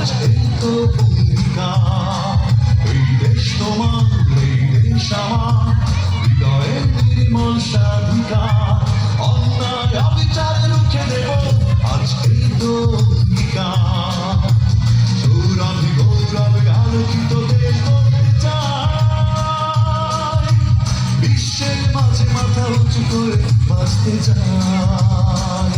আজ এই তো অঙ্গীকার, এই দেশ তোমার, এই দেশ আমার, হৃদয়ের নির্মল স্বাধিকার, অন্যায় অবিচার রুখে দেব আজ এই তো অঙ্গীকার। সৌরভে গৌরবে আলোকিত দেশ গড়তে চাই, বিশ্বের মাঝে মাথা উঁচু করে বাঁচতে চাই।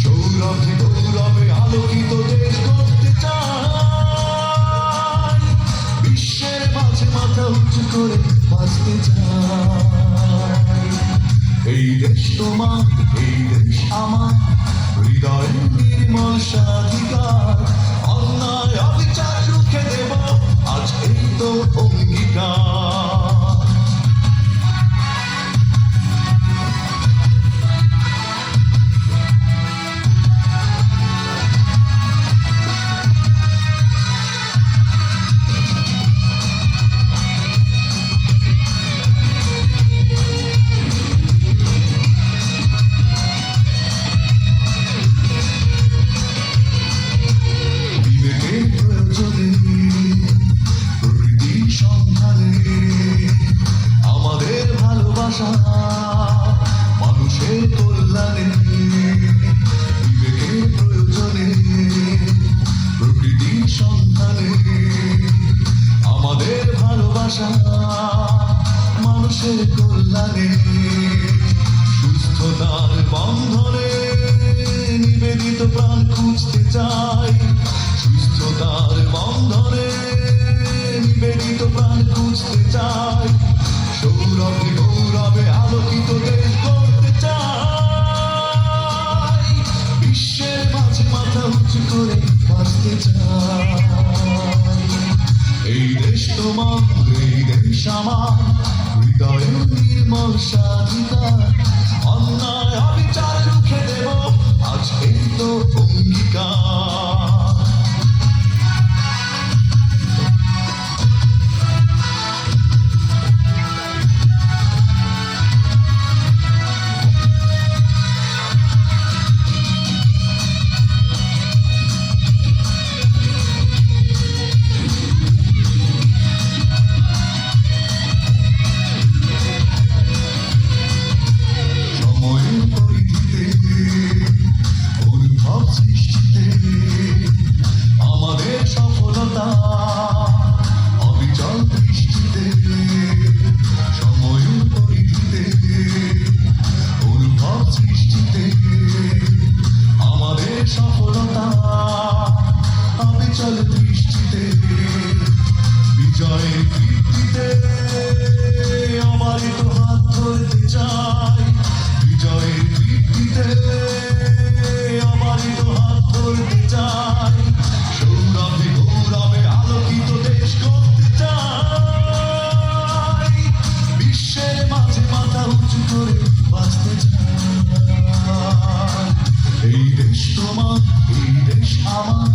সৌরভে গৌরবে আলোকিত দেশ গড়তে চাই, বিশ্বের মাঝে মাথা উঁচু করে বাঁচতে চাই। এই দেশ তোমার, এই দেশ আমার, হৃদয়ের নির্মল স্বাধিকার, অন্যায় অবিচার রুখে দেব আজ এই তো অঙ্গীকার। প্রকৃতির সন্ধানে আমাদের ভালোবাসা, মানুষের কল্যাণে, বিবেকের প্রয়োজনে, প্রকৃতির সন্ধানে আমাদের ভালোবাসা, মানুষের কল্যাণে, সুস্থতার বন্ধনে নিবেদিত প্রাণ খুঁজতে চাই, সুস্থতার বন্ধনে নিবেদিত প্রাণ খুঁজতে চাই। সৌরভে গৌরবে আলোকিত দেশ গড়তে চাই, বিশ্বের মাঝে মাথা উঁচু করে বাঁচতে চাই। এই দেশ তোমার, এই দেশ আমার, হৃদয়ের নির্মল স্বাধিকার, অন্যায় অবিচার রুখে দেব আজ এই তো অঙ্গীকার। আমাদের সফলতা অবিচল দৃষ্টিতে, সময়ের পরিধিতে, অনুভব সৃষ্টিতে, আমাদের সফলতা অবিচল দৃষ্টিতে, বিজয়ের কীর্তিতে অবারিত হাত ধরতে চাই, বিজয়ের কীর্তিতে অবারিত হাত ধরতে চাই। সৌরভে গৌরবে আলোকিত দেশ গড়তে চাই, বিশ্বের মাঝে মাথা উঁচু করে বাঁচতে চাই। এই দেশ তোমার, এই দেশ আমার,